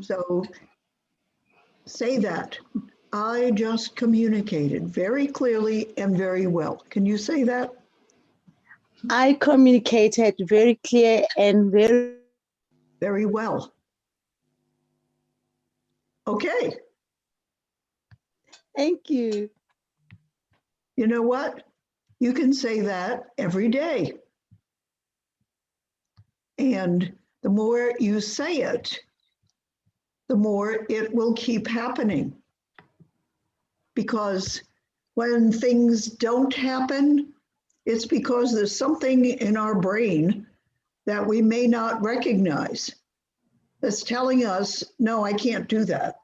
So say that. I just communicated very clearly and very well. Can you say that? I communicated very clear and very well. Okay. Thank you. You know what? You can say that every day. And the more you say it, the more it will keep happening. Because when things don't happen, it's because there's something in our brain that we may not recognize that's telling us, no, I can't do that.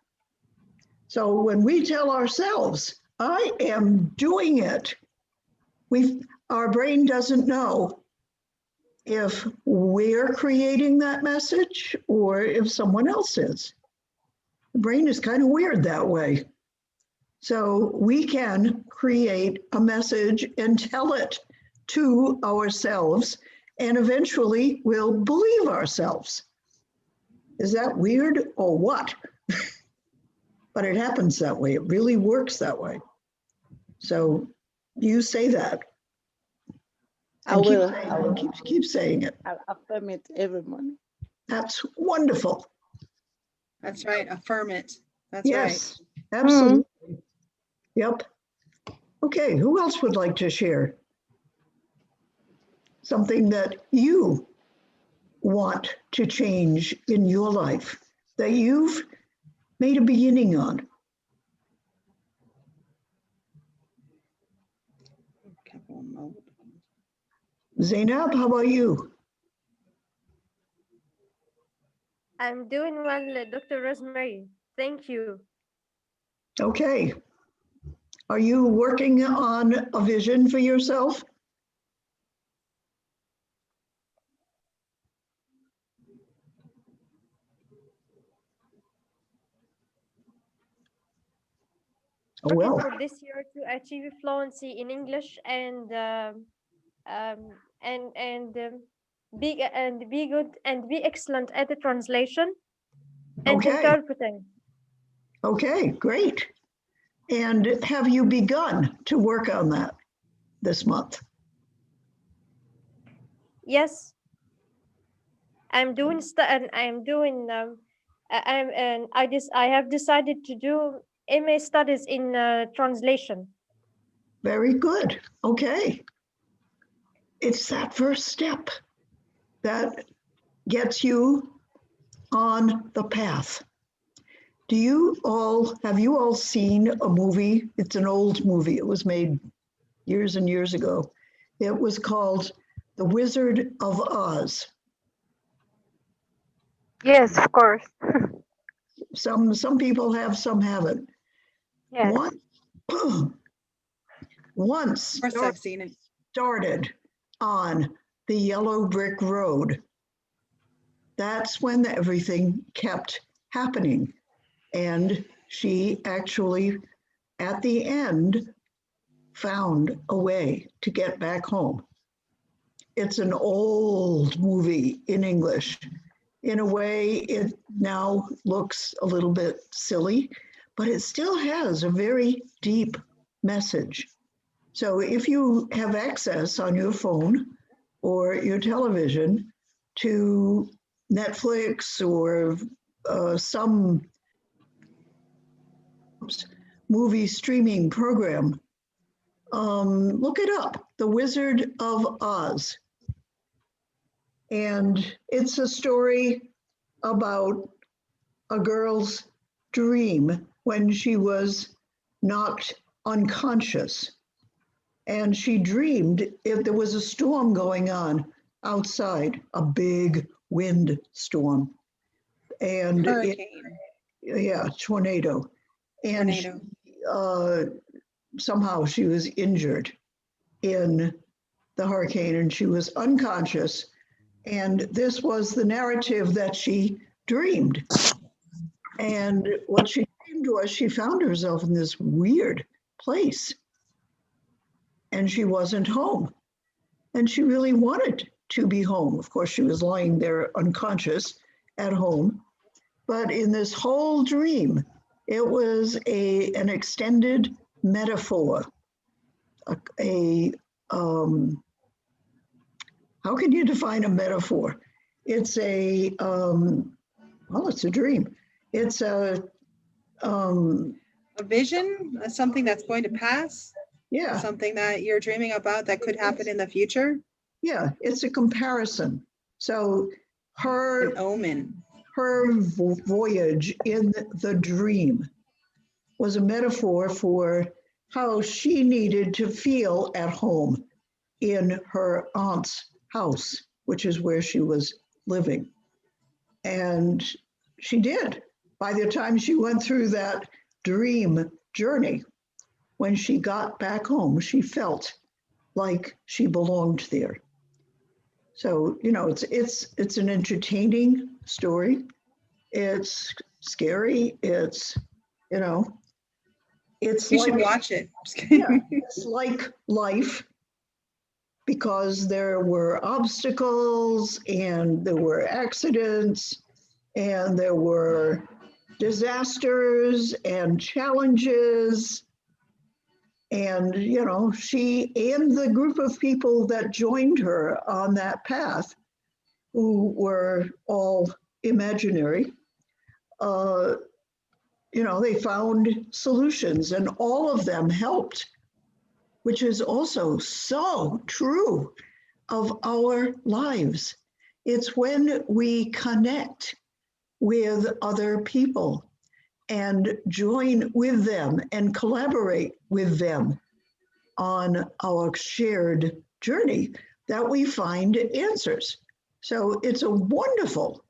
So when we tell ourselves, I am doing it, our brain doesn't know if we're creating that message or if someone else is. The brain is kind of weird that way. So we can create a message and tell it to ourselves, and eventually we'll believe ourselves. Is that weird or what? But it happens that way. It really works that way. So you say that. I will. Keep saying it. I'll affirm it every morning. That's wonderful. That's right. Affirm it. That's yes, right. Absolutely. Yep. Okay, who else would like to share something that you want to change in your life, that you've made a beginning on? Zainab, how about you? I'm doing well, Dr. Rosemary. Thank you. Okay. Are you working on a vision for yourself? Oh, well. For this year to achieve fluency in English and be good and be excellent at the translation and interpreting. Okay, great. And have you begun to work on that this month? Yes, I'm doing. I have decided to do MA studies in translation. Very good. Okay. It's that first step that gets you on the path. Have you all seen a movie? It's an old movie. It was made years and years ago. It was called The Wizard of Oz. Yes, of course. Some people have, some haven't. Yes. Once I've seen it. Started on the yellow brick road, that's when everything kept happening. And she actually, at the end, found a way to get back home. It's an old movie in English. In a way, it now looks a little bit silly, but it still has a very deep message. So if you have access on your phone or your television to Netflix or some movie streaming program, look it up, The Wizard of Oz. And it's a story about a girl's dream when she was knocked unconscious. And she dreamed if there was a storm going on outside, a big wind storm. And tornado. And somehow she was injured in the hurricane and she was unconscious. And this was the narrative that she dreamed. And what she dreamed was she found herself in this weird place and she wasn't home. And she really wanted to be home. Of course, she was lying there unconscious at home. But in this whole dream, it was an extended metaphor. How can you define a metaphor? It's it's a dream. It's A vision, something that's going to pass, yeah, something that you're dreaming about that could happen in the future. yeah, it's a comparison. So An omen. her voyage in the dream was a metaphor for how she needed to feel at home in her aunt's house, which is where she was living. And she did. By the time she went through that dream journey, when she got back home, she felt like she belonged there. So, you know, it's an entertaining story. It's scary. It's, you know, it's You like, should watch it. yeah, it's like life, because there were obstacles and there were accidents and there were disasters and challenges. And, you know, she and the group of people that joined her on that path, who were all imaginary, you know, they found solutions and all of them helped, which is also so true of our lives. It's when we connect with other people and join with them and collaborate with them on our shared journey that we find answers. So it's a wonderful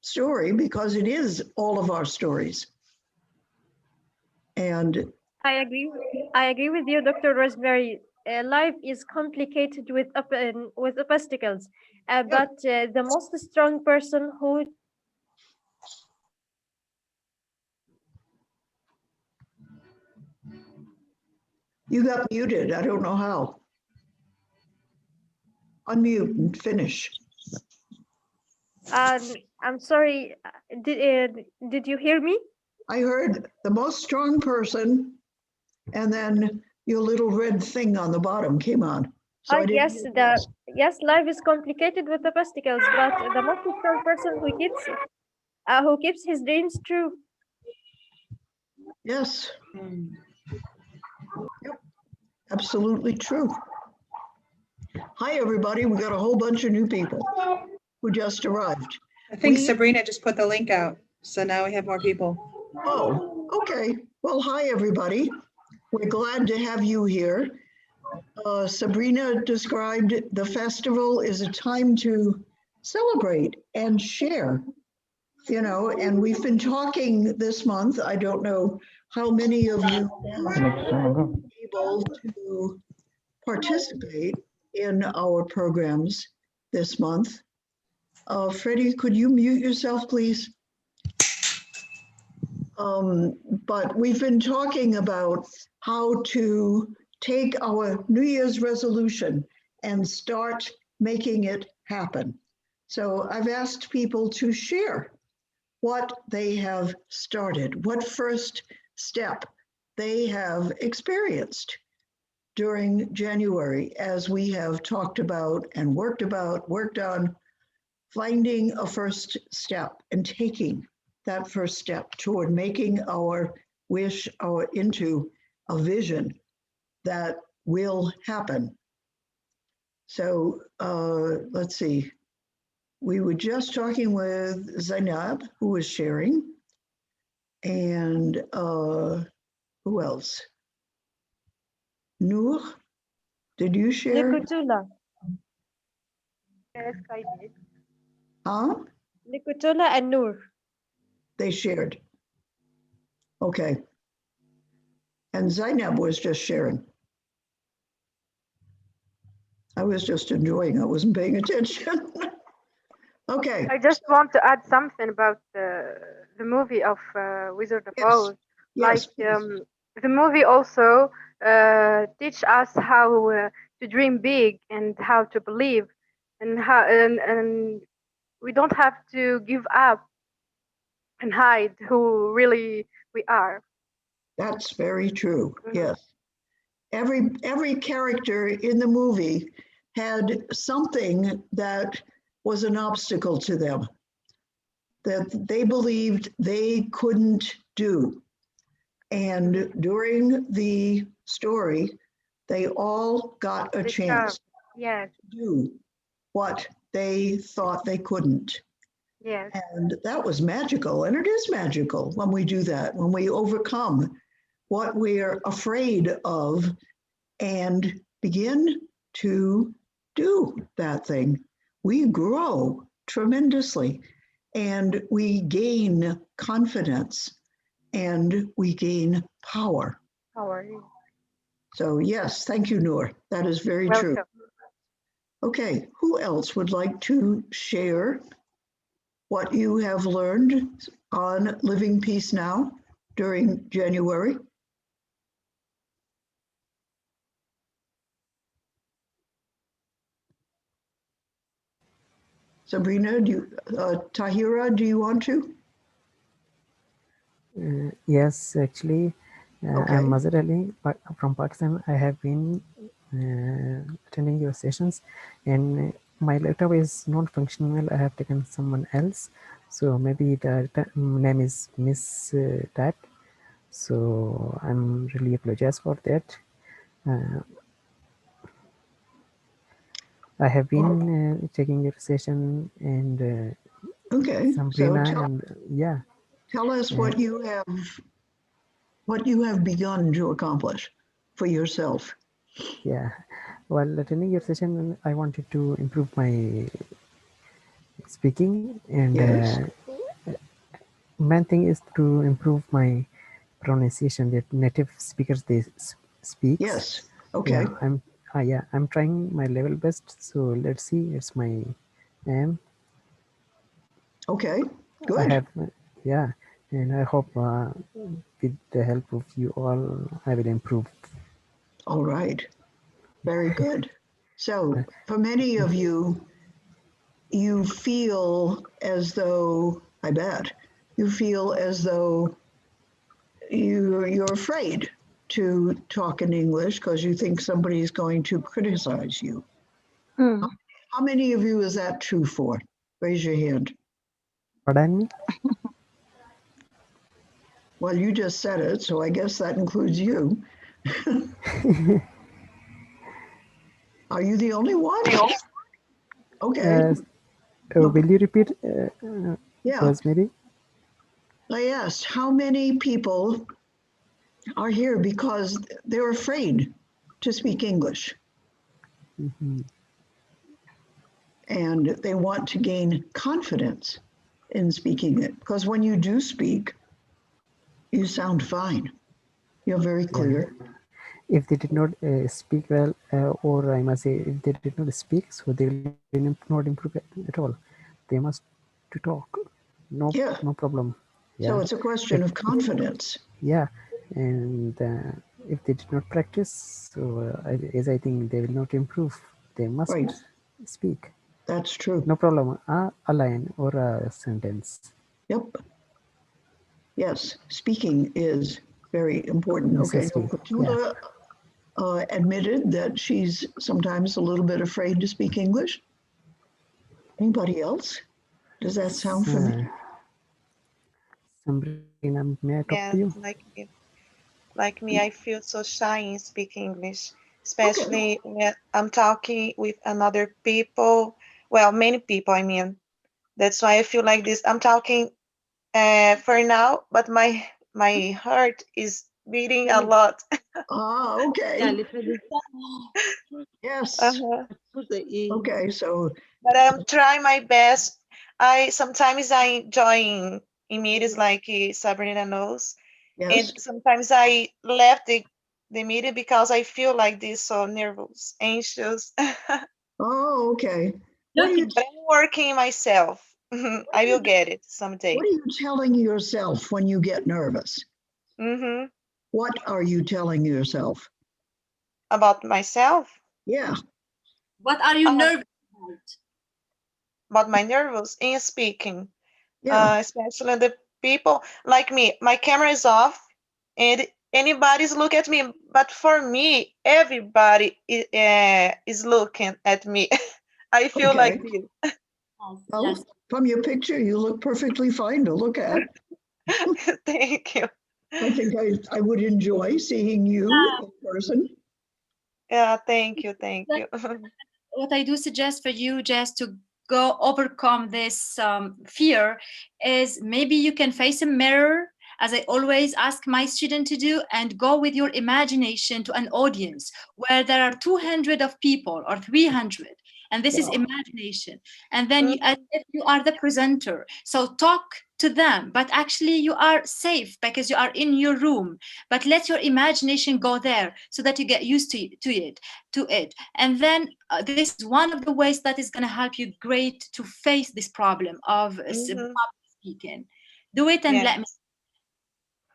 story because it is all of our stories. And I agree with you, Dr. Rosemary. Life is complicated with obstacles, but the most strong person who you got muted. I don't know how. Unmute and finish. I'm sorry. Did you hear me? I heard the most strong person, and then your little red thing on the bottom came on. So I didn't hear the rest. Yes, life is complicated with obstacles, but the most strong person who keeps his dreams true. Yes. Yep. Absolutely true. Hi, everybody. We got a whole bunch of new people who just arrived. I think Sabrina just put the link out. So now we have more people. Oh, okay. Well, hi, everybody. We're glad to have you here. Sabrina described the festival is a time to celebrate and share, you know, and we've been talking this month. I don't know how many of you have been able to participate in our programs this month. Freddie, could you mute yourself, please? But we've been talking about how to take our New Year's resolution and start making it happen. So I've asked people to share what they have started, what first step they have experienced during January, as we have talked about and worked on finding a first step and taking that first step toward making our wish into a vision that will happen. So let's see. We were just talking with Zainab, who was sharing, and who else? Noor, did you share? Nikutula. Yes, I did. Huh? Nikutula and Noor. They shared. Okay. And Zainab was just sharing. I was just enjoying. I wasn't paying attention. Okay. I just want to add something about the movie of Wizard of Yes. Oz. Yes. The movie also teach us how to dream big and how to believe, and how and we don't have to give up and hide who really we are. That's very true. Mhm. Yes. Every character in the movie had something that was an obstacle to them, that they believed they couldn't do. And during the story, they all got a chance Yes, to do what they thought they couldn't. yes, And that was magical. And it is magical when we do that, when we overcome what we're afraid of and begin to do that thing. We grow tremendously and we gain confidence and we gain power. how are you? So, yes, thank you, Noor. That is very true. Welcome. Okay, who else would like to share what you have learned on Living Peace Now during January? Sabrina, Tahira, do you want to? Yes, actually, Okay. I'm Mazhar Ali from Pakistan. I have been attending your sessions, and my laptop is not functioning well. I have taken someone else, so maybe the name is mistyped. So I'm really apologize for that. I have been taking your session, and Okay, so Sabrina, and yeah. tell us what you have begun to accomplish for yourself. Yeah, while attending your session, I wanted to improve my speaking, and Yes. main thing is to improve my pronunciation that native speakers they speak. Yes. Okay. Yeah, I'm trying my level best. So let's see. It's my aim. Okay. I Good. have, yeah, and I hope with the help of you all, I will improve. All right. Very good. So for many of you, you feel as though, I bet, you feel as though you're afraid to talk in English because you think somebody is going to criticize you. Hmm. How many of you is that true for? Raise your hand. Pardon me? Well, you just said it, so I guess that includes you. Are you the only one? Okay. Will you repeat, Yeah. Rosemary? I asked how many people are here because they're afraid to speak English. And they want to gain confidence in speaking it. Because when you do speak, you sound fine. You're very clear. If they did not speak well, or I must say, if they did not speak, so they will not improve at all. They must to talk. No, Yeah. no problem. Yeah. So it's a question of confidence. Yeah, and if they did not practice, so as I think they will not improve. They must Right. speak. That's true. No problem. A line or a sentence. Yep. Yes, speaking is very important. Okay, so Necessary. Petula admitted that she's sometimes a little bit afraid to speak English. Anybody else? Does that sound familiar? Sabrina, may I talk Yeah, to you? like me, I feel so shy in speaking English, especially when I'm talking with another people. Well, many people, I mean. That's why I feel like this. I'm talking for now, but my heart is beating a lot. Okay. Yes. Uh-huh. Okay, so But I'm trying my best. I sometimes I join in meetings like Sabrina knows, yes. and sometimes I left the meeting because I feel like this so nervous, anxious. Oh, okay. What are you But I'm working myself. I will get it someday. What are you telling yourself when you get nervous? Mm-hmm. What are you telling yourself? About myself. Yeah. What are you nervous about? About my nervous in speaking. Yeah. Especially the people like me, my camera is off and anybody's look at me, but for me, everybody is looking at me. I feel like Okay. this. Well, Yes. from your picture, you look perfectly fine to look at. Thank you. I think I would enjoy seeing you in person. Yeah, thank you, thank you. What I do suggest for you, just to go overcome this fear, is maybe you can face a mirror, as I always ask my student to do, and go with your imagination to an audience where there are 200 of people or 300, and this is Wow. imagination. And then you, as if you are the presenter, so talk to them, but actually you are safe because you are in your room, but let your imagination go there so that you get used to it. And then this is one of the ways that is going to help you great to face this problem of public speaking. Do it and Yeah. let me.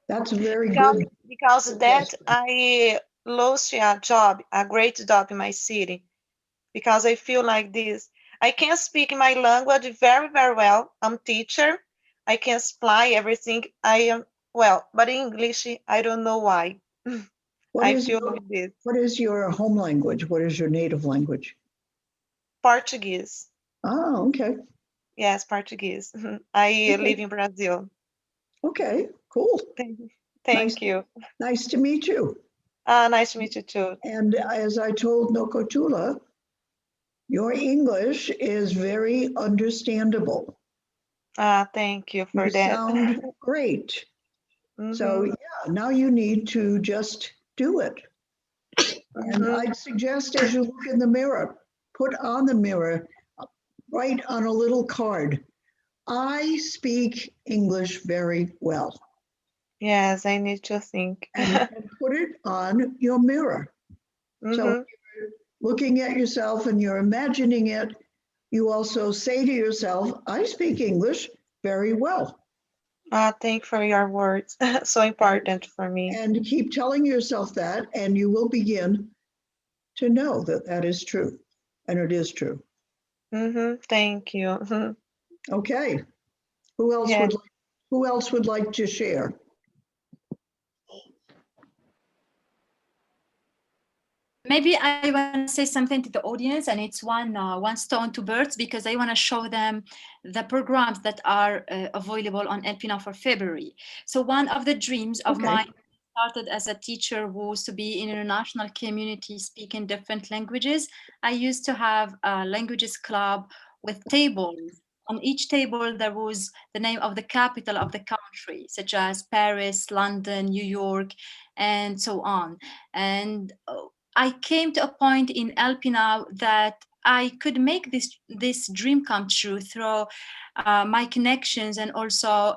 That's very good. Because that suggestion. I lost a job, a great job in my city, because I feel like this. I can speak my language very, very well. I'm teacher. I can supply everything. I am well, but English, I don't know why. What I is feel your, like this. what is your home language? What is your native language? Portuguese. Oh, okay. Yes, Portuguese. I Okay. live in Brazil. Okay, cool. Thank you. Nice to meet you. Nice to meet you too. And as I told Nokotula, your English is very understandable. Thank you for You that. sound great. So yeah, now you need to just do it. And I'd suggest as you look in the mirror, put on the mirror, write on a little card, I speak English very well. Yes, I need to think. And put it on your mirror. So when you're looking at yourself and you're imagining it, you also say to yourself, I speak English very well. Thank you for your words. So important for me. And keep telling yourself that, and you will begin to know that that is true. And it is true. Thank you. Okay. Who else would like to share? Maybe I want to say something to the audience, and it's one stone to birds, because I want to show them the programs that are available on LP now for February. So one of the dreams of mine started as a teacher was to be in an international community speaking different languages. I used to have a languages club with tables. On each table, there was the name of the capital of the country, such as Paris, London, New York, and so on. And I came to a point in LP now that I could make this dream come true through my connections and also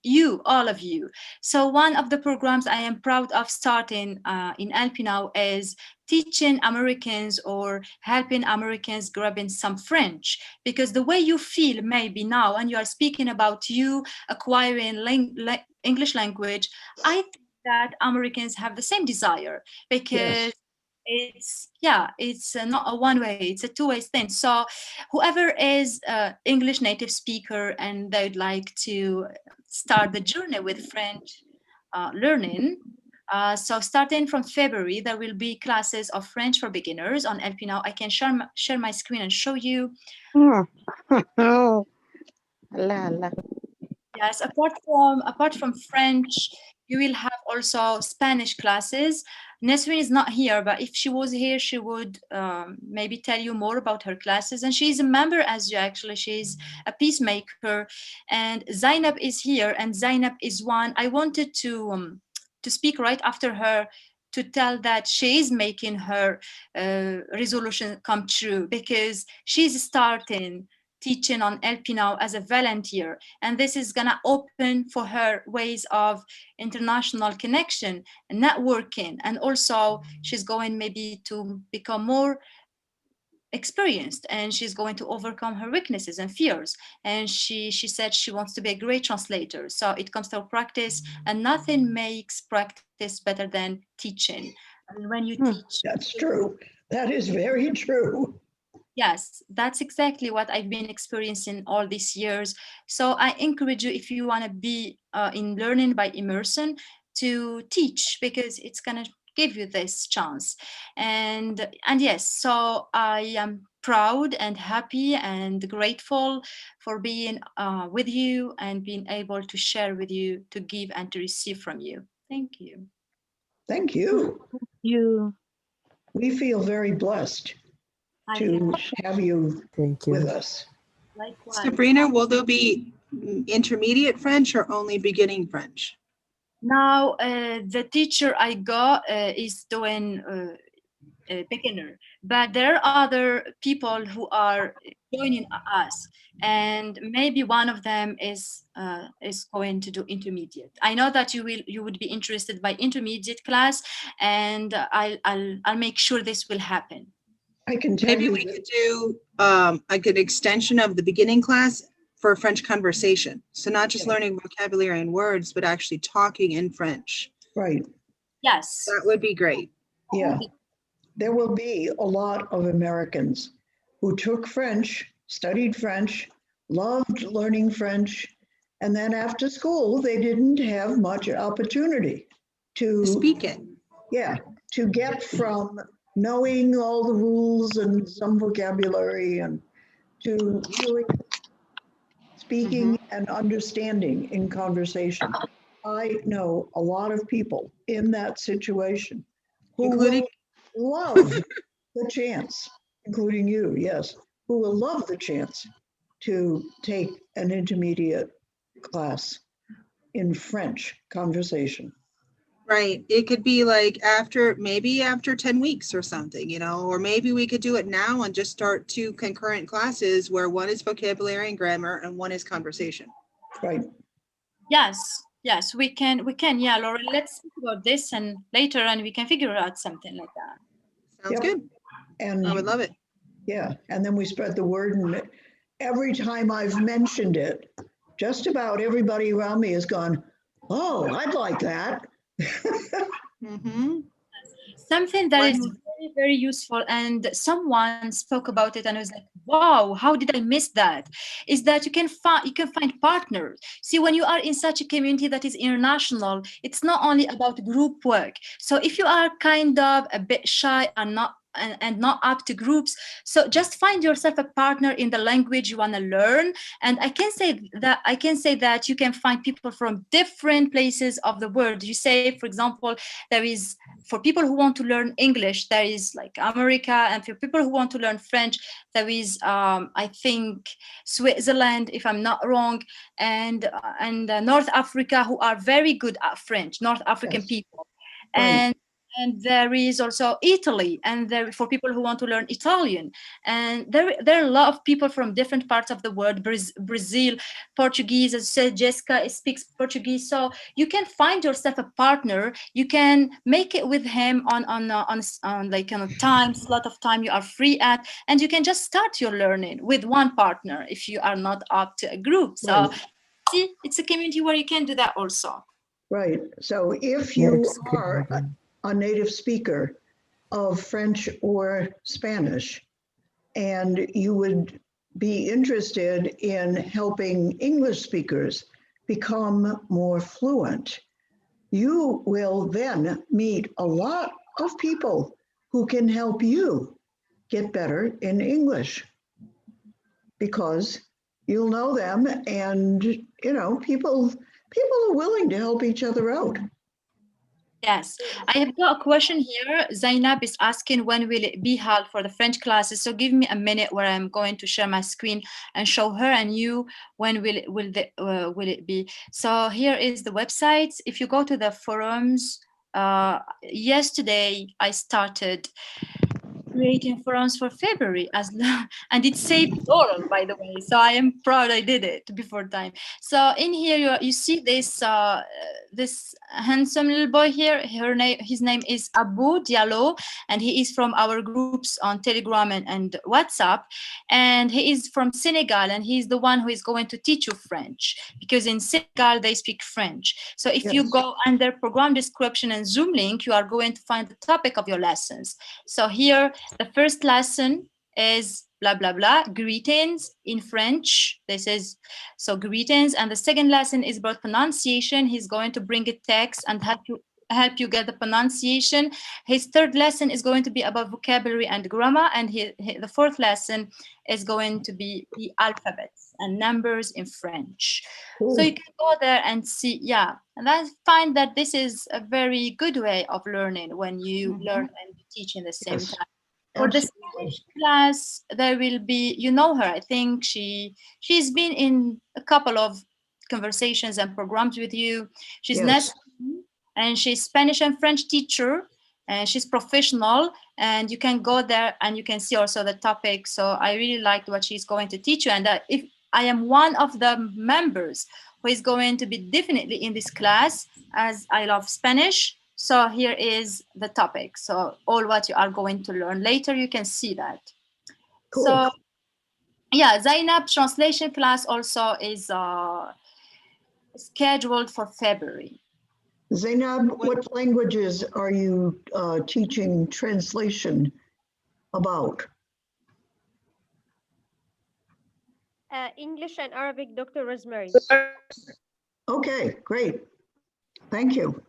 you, all of you. So one of the programs I am proud of starting in LP now is teaching Americans or helping Americans grabbing some French, because the way you feel maybe now and you are speaking about you acquiring English language, I think that Americans have the same desire, because it's not a one way, it's a two-way thing. So whoever is English native speaker and they'd like to start the journey with French learning, so starting from February there will be classes of French for beginners on LP now. I can share my screen and show you. Yes, apart from French, you will have also Spanish classes. Nesrine is not here, but if she was here, she would maybe tell you more about her classes. And she's a member as you, actually. She's a peacemaker. And Zainab is here, and Zainab is one. I wanted to speak right after her to tell that she is making her resolution come true, because she's starting teaching on LP now as a volunteer, and this is gonna open for her ways of international connection and networking, and also she's going maybe to become more experienced, and she's going to overcome her weaknesses and fears. And she said she wants to be a great translator. So it comes to practice, and nothing makes practice better than teaching. And when you teach, That's true. That is very true. Yes, that's exactly what I've been experiencing all these years. So I encourage you, if you want to be in learning by immersion, to teach, because it's going to give you this chance. And yes, so I am proud and happy and grateful for being with you and being able to share with you, to give and to receive from you. Thank you. Thank you. You. We feel very blessed to have you Thank with you. us. Likewise. Sabrina, will there be intermediate French or only beginning French? Now, the teacher I got is doing beginner, but there are other people who are joining us, and maybe one of them is going to do intermediate. I know that you would be interested by intermediate class, and I'll make sure this will happen. I can tell Maybe you we that- could do like an extension of the beginning class for French conversation. So not just learning vocabulary and words, but actually talking in French. right. Yes. That would be great. Yeah. There will be a lot of Americans who took French, studied French, loved learning French, and then after school, they didn't have much opportunity to Speak it. yeah, to get from knowing all the rules and some vocabulary and to really speaking and understanding in conversation. I know a lot of people in that situation who Including- will love the chance, including you, yes, who will love the chance to take an intermediate class in French conversation. Right. It could be like maybe after 10 weeks or something, you know, or maybe we could do it now and just start 2 concurrent classes where one is vocabulary and grammar and one is conversation. Right. Yes, we can. Yeah, Laura, let's think about this and later, and we can figure out something like that. Sounds Yep. good. And I would love it. yeah, and then we spread the word, and every time I've mentioned it, just about everybody around me has gone, "Oh, I'd like that." Mm-hmm. Something that is One- very, very useful, and someone spoke about it, and I was like, "Wow, how did I miss that?" Is that you can find partners. See, when you are in such a community that is international, it's not only about group work. So if you are kind of a bit shy and not up to groups, so just find yourself a partner in the language you want to learn. And I can say that you can find people from different places of the world. You say, for example, there is, for people who want to learn English, there is like America, and for people who want to learn French, there is I think Switzerland, if I'm not wrong, and North Africa, who are very good at French, North African Yes. people. Right. And there is also Italy, and there for people who want to learn Italian. And there are a lot of people from different parts of the world, Brazil, Portuguese, as said, Jessica speaks Portuguese. So you can find yourself a partner. You can make it with him on like a time slot of time you are free at, and you can just start your learning with one partner if you are not up to a group. So Right. see, it's a community where you can do that also. Right. So if Yeah, you it's good are idea. a native speaker of French or Spanish, and you would be interested in helping English speakers become more fluent, you will then meet a lot of people who can help you get better in English, because you'll know them, and people are willing to help each other out. Yes, I have got a question here. Zainab is asking, when will it be held for the French classes? So give me a minute where I'm going to share my screen and show her and you when will it be. So here is the website. If you go to the forums, yesterday I started creating forums for February and it saved oral, by the way. So I am proud I did it before time. So in here you see this this handsome little boy here. His name is Abu Diallo, and he is from our groups on Telegram and WhatsApp. And he is from Senegal, and he's the one who is going to teach you French, because in Senegal they speak French. So if you Yes. go under program description and Zoom link, you are going to find the topic of your lessons. So here, the first lesson is blah, blah, blah, greetings in French. This is, so greetings. And the second lesson is about pronunciation. He's going to bring a text and help you get the pronunciation. His third lesson is going to be about vocabulary and grammar. And the fourth lesson is going to be the alphabets and numbers in French. So you can go there and see, yeah. And I find that this is a very good way of learning when you learn and teach in the same time. For the Spanish class, there will be, you know her, I think she's been in a couple of conversations and programs with you. She's not, and she's Spanish and French teacher, and she's professional, and you can go there and you can see also the topic. So I really liked what she's going to teach you. And if I am one of the members who is going to be definitely in this class, as I love Spanish. So here is the topic. So all what you are going to learn later, you can see that. Cool. So yeah, Zainab translation class also is scheduled for February. Zainab, what languages are you teaching translation about? English and Arabic, Dr. Rosemary. Okay, great. Thank you.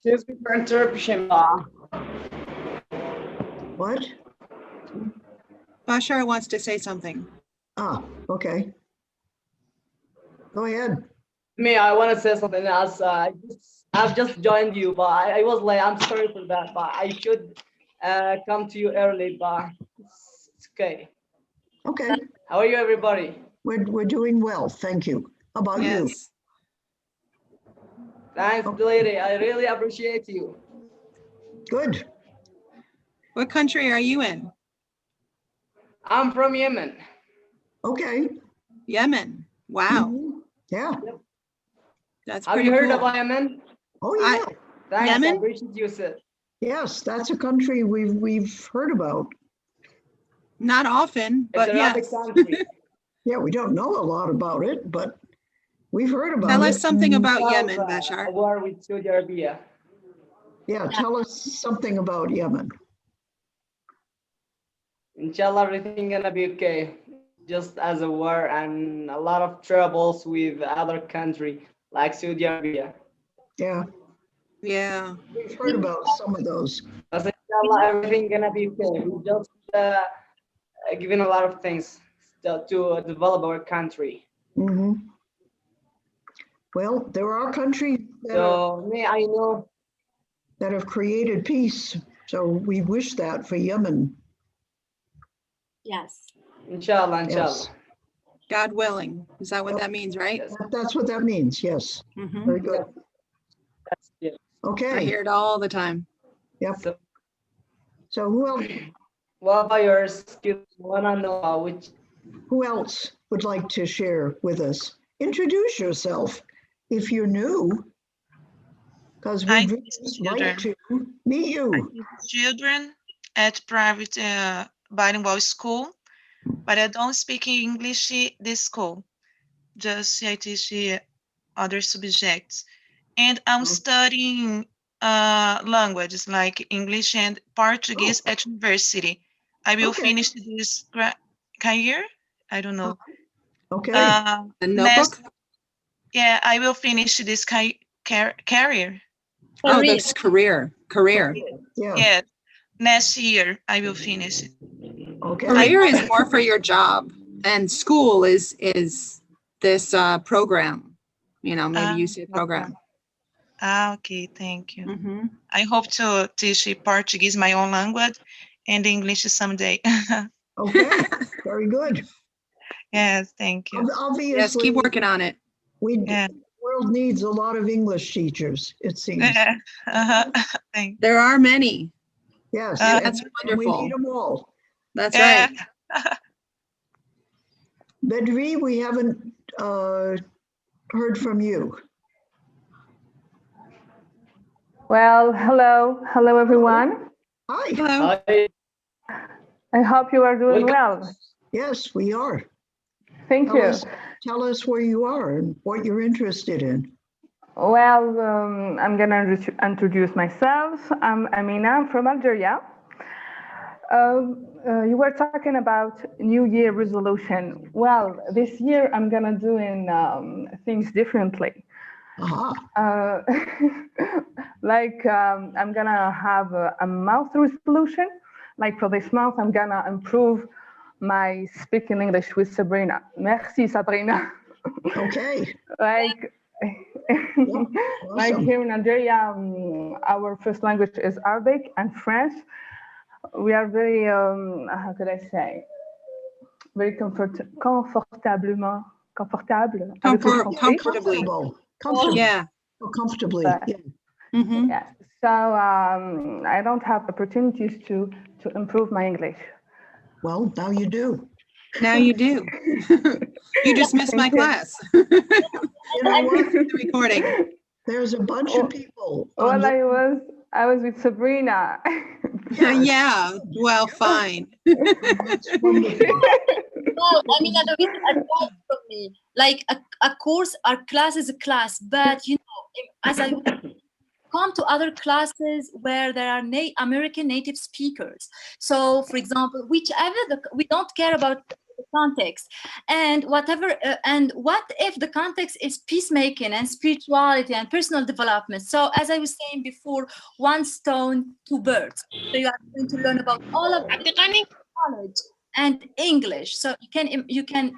Excuse me for interruption. What? Bashar wants to say something. Ah, okay. Go ahead. Me, I want to say something else. I've just joined you, but I was late. I'm sorry for that, but I should come to you early, but it's okay. Okay. How are you, everybody? We're doing well, thank you. How about you? Thanks, lady. I really appreciate you. Good. What country are you in? I'm from Yemen. Okay. Yemen. Wow. Yeah. That's Have pretty you heard cool. about Yemen? Oh yeah. Thanks, Yemen? I appreciate you, sir. Yes, that's a country we've heard about. Not often, but It's a Arabic yes. country. Yeah, we don't know a lot about it, but we've heard about it. Tell us something about Well, Yemen, Bashar. A war with Saudi Arabia. Yeah, tell us something about Yemen. Inshallah, everything gonna be okay. Just as a war and a lot of troubles with other country like Saudi Arabia. Yeah, Yeah. we've heard about some of those. But inshallah, everything gonna be okay. We just giving a lot of things to develop our country. Mm-hmm. Well, there are countries that, I know that have created peace, so we wish that for Yemen. Yes. Inshallah, inshallah. Yes. God willing. Is that what that means, right? That's what that means, yes. Mhm. Very good. Yes. Okay. I hear it all the time. Yep. So who else? What about yours? Wanna know which? Who else would like to share with us? Introduce yourself if you're new, because Hi, we'd like to meet you. Children at private bilingual school, but I don't speak English this school. Just I teach other subjects, and I'm studying languages like English and Portuguese at university. I will finish this career. I don't know. Okay. A notebook? Yeah, I will finish this career. Oh, that's career. Career. Yeah. Yeah, next year I will finish it. Okay. Career is more for your job, and school is this program. You know, maybe you say program. Okay, thank you. Mm-hmm. I hope to teach Portuguese, my own language, and English someday. Okay, very good. Yes, thank you. Obviously, Yes, keep working on it. Yeah. The world needs a lot of English teachers, it seems. Thank you. There are many. Yes, That's and wonderful. we need them all. That's right. Bedri, we haven't heard from you. Well, hello everyone. Hi. Hello. Hi. I hope you are doing well. Yes, we are. Thank you. Tell us where you are and what you're interested in. Well, I'm gonna introduce myself. I'm Amina. I'm from Algeria. You were talking about New Year resolution. Well, this year I'm gonna doing things differently. Uh-huh. I'm gonna have a month resolution. Like for this month, I'm gonna improve my speaking English with Sabrina. Merci, Sabrina. Okay. Like Awesome. here in Nigeria, our first language is Arabic and French. We are very, how could I say, very comfortable. Comfortable. Yeah. Comfortably. Yeah. Yeah. So I don't have opportunities to improve my English. Well, now you do. Now you do. You just missed my class. You know what? The recording. There's a bunch of people. Well, I was with Sabrina. Yeah. Well, fine. No, I mean, it's advice from me. Like a course, our class is a class, but you know, as I come to other classes where there are American native speakers. So, for example, whichever we don't care about the context and whatever. And what if the context is peacemaking and spirituality and personal development? So, as I was saying before, one stone, two birds. So you are going to learn about all of knowledge and English. So you can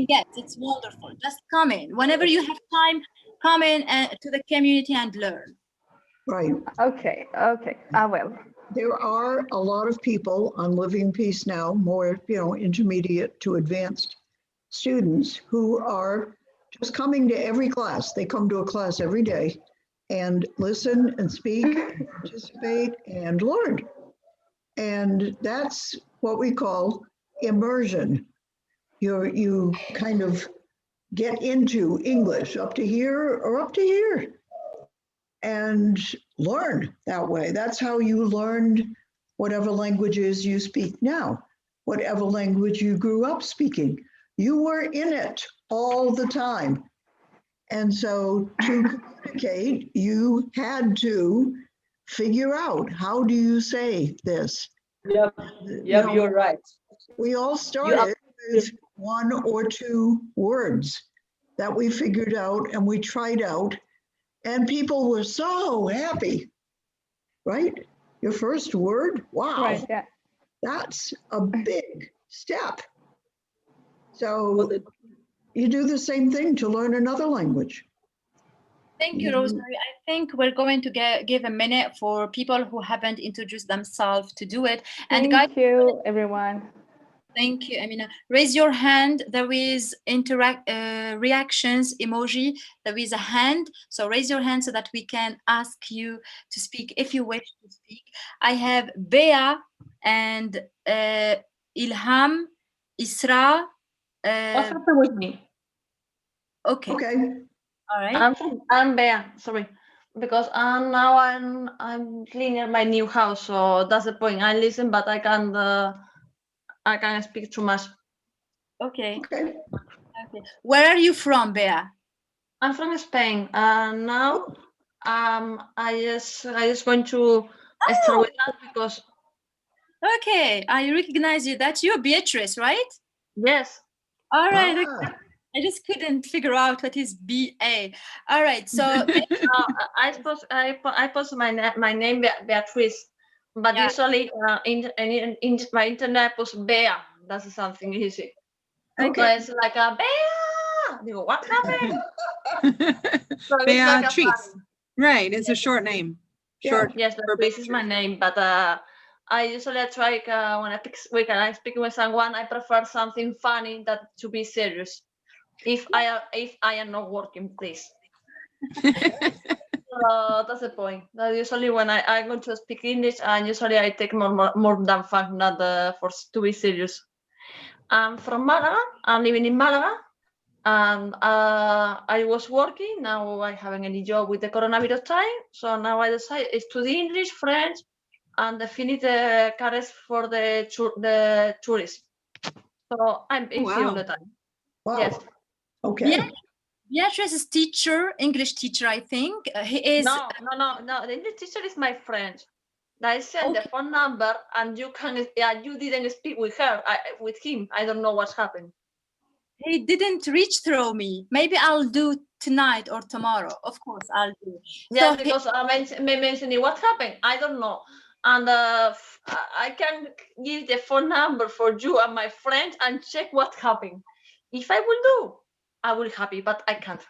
get it's wonderful. Just come in whenever you have time. Come in to the community and learn. Right. Okay, I will. There are a lot of people on Living Peace now, more, intermediate to advanced students who are just coming to every class. They come to a class every day and listen and speak, and participate and learn. And that's what we call immersion. You kind of get into English up to here or up to here and learn that way. That's how you learned whatever languages you speak now, whatever language you grew up speaking. You were in it all the time. And so to communicate, you had to figure out, how do you say this? Yep, you're right. We all started with one or two words that we figured out and we tried out, and people were so happy, right? Your first word, wow, Right, yeah. That's a big step. So you do the same thing to learn another language. Thank you, Rosemary. I think we're going to give a minute for people who haven't introduced themselves to do it. And Thank you, everyone. Thank you, Amina. Raise your hand. There is reactions emoji. There is a hand. So raise your hand so that we can ask you to speak if you wish to speak. I have Bea and Ilham, Isra. What's happened with me? Okay. Okay. All right. I'm Bea. Sorry, because now I'm cleaning my new house, so that's the point. I listen, but I can't speak too much. Okay. Okay. Okay. Where are you from, Bea? I'm from Spain. Now I just going to start with that because. Okay, I recognize you. That's you, Beatrice, right? Yes. All right. Okay. I just couldn't figure out what is BA. All right, so I suppose I post my name Beatrice, but usually in my internet I post Bea. That's something easy. Okay. So it's like a Bea. What happened? So Beatrice. Like right, it's a short name. Short. Yes, Beatrice is my name, but I usually try when I speak with someone, I prefer something funny than to be serious. If I am not working, please. That's the point. That usually when I go to speak English, and usually I take more than fun, not to be serious. I'm from Malaga. I'm living in Malaga, and I was working. Now I haven't any job with the coronavirus time, so now I decided to study English, French, and finish the cards for the tourists. So I'm busy all the time. Wow. Yes. Okay. Beatrice is teacher, English teacher, I think. He is. No. The English teacher is my friend. that I sent the phone number and you didn't speak with her, with him. I don't know what's happened. He didn't reach through me. Maybe I'll do tonight or tomorrow. Of course, I'll do. Yes, So because I mentioned what happened. I don't know. And I can give the phone number for you and my friend and check what happened. If I will do, I will happy, but I can't.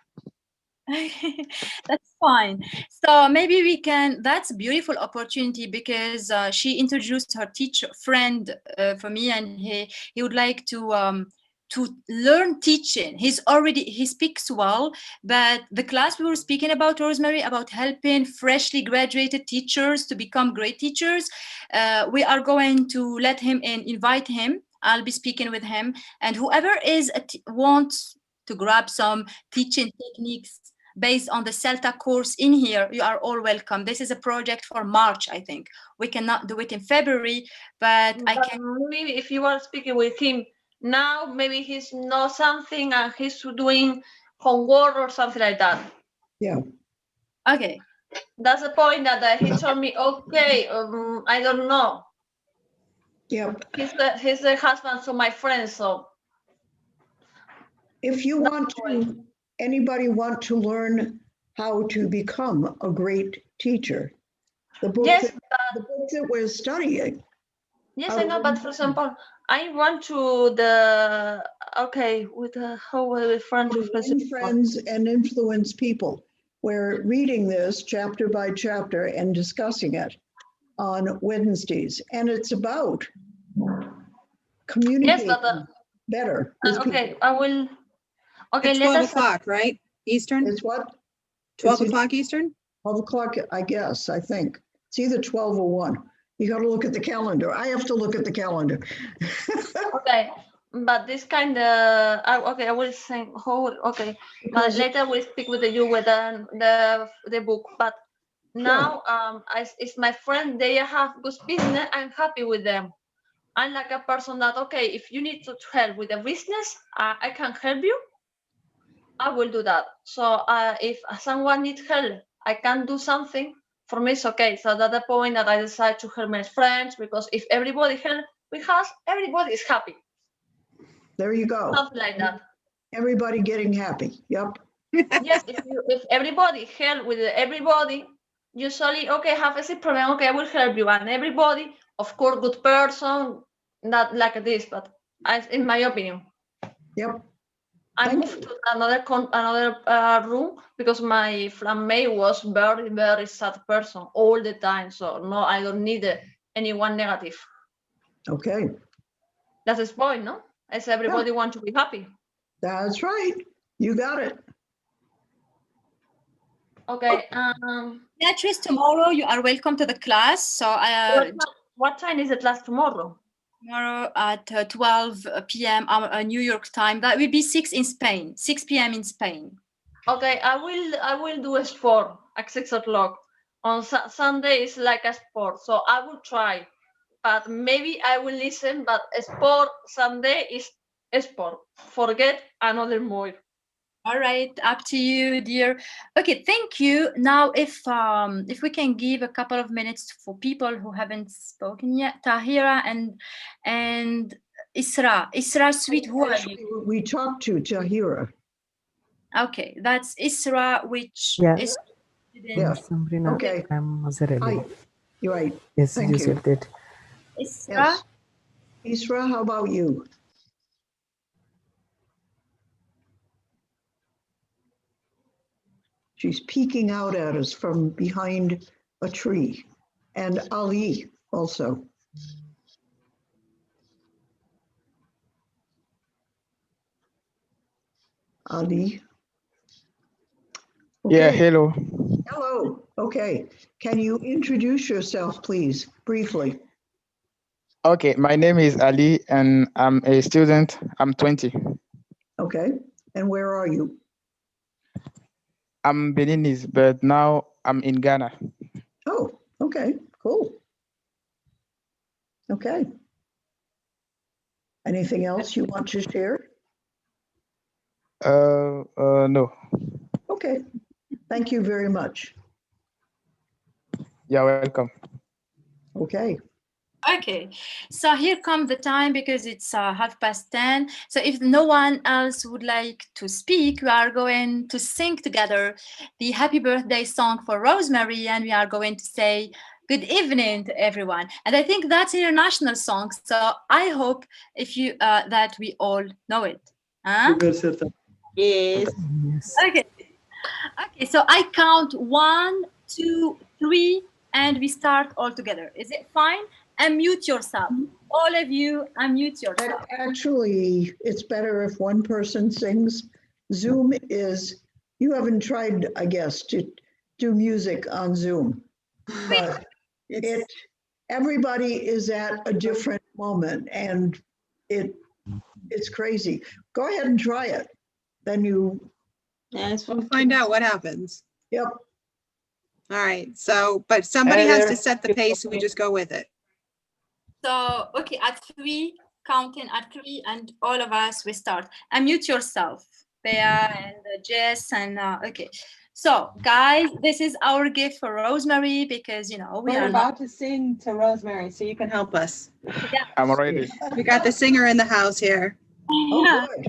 That's fine. So maybe we can, that's a beautiful opportunity because she introduced her teacher friend for me, and he would like to learn teaching. He speaks well, but the class we were speaking about, Rosemary, about helping freshly graduated teachers to become great teachers, we are going to let him in, invite him. I'll be speaking with him, and whoever wants to grab some teaching techniques based on the CELTA course in here, you are all welcome. This is a project for March, I think. We cannot do it in February, but I can. Maybe if you are speaking with him now, maybe he's not something and he's doing homework or something like that. Yeah. Okay. That's the point that he told me, okay, I don't know. Yep. He's the husband of my friend, so. If you want to, anybody want to learn how to become a great teacher, the book, yes, the book that we're studying. Yes, I know, but for example, I want to with how will we friends and influence people. We're reading this chapter by chapter and discussing it on Wednesdays, and it's about communicating better. Okay, I will. Okay, at 12 o'clock, right? Eastern? It's what? 12 o'clock Eastern? 12 o'clock, I guess, I think. It's either 12 or 1. You got to look at the calendar. I have to look at the calendar. Okay, but this kind of, I will say, but later we'll speak with you with the book. But now, it's my friend, they have good business, I'm happy with them. I'm like a person that, okay, if you need to help with the business, I can help you. I will do that. So if someone needs help, I can do something. For me, it's okay. So that's the point that I decide to help my friends, because if everybody help with us, everybody is happy. There you go. Something like that. Everybody getting happy. Yep. Yes, if everybody help with everybody, usually, okay, have a problem, okay, I will help you. And everybody, of course, good person, not like this, but in my opinion. Yep. I moved to another room because my flatmate was very, very sad person all the time. So no, I don't need anyone negative. Okay. That's the point, no? As everybody wants to be happy. That's right. You got it. Okay. Beatrice, tomorrow you are welcome to the class. So what time is the class tomorrow? Tomorrow at 12 p.m. New York time. That will be 6 in Spain. 6 p.m. in Spain. Okay, I will do a sport at 6 o'clock. On Sunday is like a sport, so I will try. But maybe I will listen. But a sport Sunday is a sport. Forget another more. All right, up to you, dear. Okay, thank you. Now, if we can give a couple of minutes for people who haven't spoken yet, Tahira and Isra. Isra, sweet, who are you? We talked to Tahira. Okay, that's Isra, which is. Yes. Sabrina, okay. I'm Mazarelli. You're right. Yes, Thank you said that. Isra? Yes. Isra, how about you? She's peeking out at us from behind a tree. And Ali also. Ali. Okay. Yeah, hello. Hello. Okay. Can you introduce yourself, please, briefly? Okay, my name is Ali and I'm a student. I'm 20. Okay. And where are you? I'm Beninese, but now I'm in Ghana. Oh, okay, cool. Okay. Anything else you want to share? No. Okay. Thank you very much. You're welcome. Okay. Okay, so here comes the time because it's 10:30. So if no one else would like to speak, we are going to sing together the happy birthday song for Rosemary, and we are going to say good evening to everyone. And I think that's an international song, so I hope if you that we all know it. Huh? Yes. Yes. Okay. Okay, so I count 1, 2, 3, and we start all together. Is it fine? Unmute yourself. All of you, unmute yourself. Actually, it's better if one person sings. Zoom is, you haven't tried, I guess, to do music on Zoom, but everybody is at a different moment, and it's crazy. Go ahead and try it. Then We'll find out what happens. Yep. All right. So, but somebody has to set the pace, so we just go with it. So, okay, at 3, counting at 3, and all of us, we start. Unmute yourself, Bea and Jess, and okay. So, guys, this is our gift for Rosemary because, you know, We're about to sing to Rosemary, so you can help us. Yeah. I'm ready. We got the singer in the house here. Oh, good.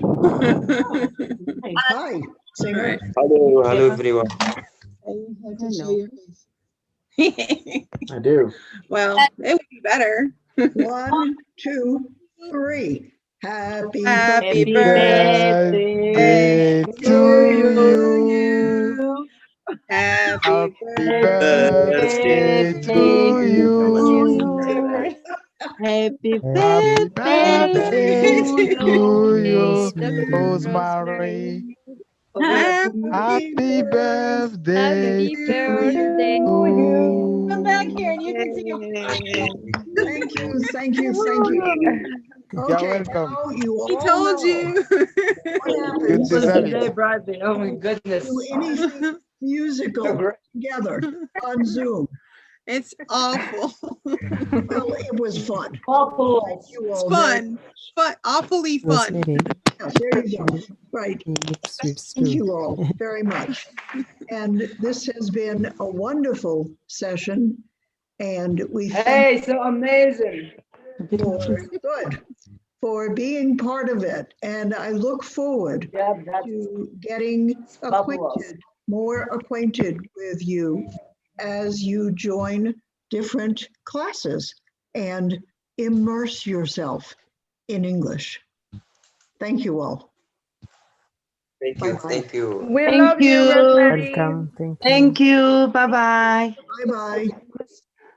Hi, singer. Right. Hello, hello everyone. I do. Well, it would be better. 1, 2, 3. Happy birthday to you. Happy birthday to you. Happy Happy birthday to you, Rosemary. Rosemary. Happy birthday to you. Come back here and you can sing. Thank you, thank you, thank you. You're Okay, welcome. now you all He told know you. what Good happens to have Birthday, you. birthday. Oh my goodness. do anything musical together on Zoom. It's awful. Well, it was fun. Awful. Thank you It's all very fun. Fun. Awfully fun. Rosemary, much. There you go. Right. sweets Thank too. you all very much. And this has been a wonderful session. And we thank Hey, so amazing. you for being part of it. And I look forward Yeah, that's to getting fabulous. more acquainted with you as you join different classes and immerse yourself in English. Thank you all. Thank you. Thank you. We Thank love you, you. Rosemary. Welcome. Thank you. Thank you. Bye-bye. Bye-bye.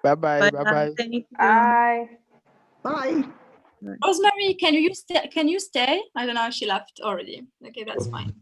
Bye-bye. Bye-bye. Bye. Bye. Rosemary, can you stay? I don't know if she left already. Okay, that's fine.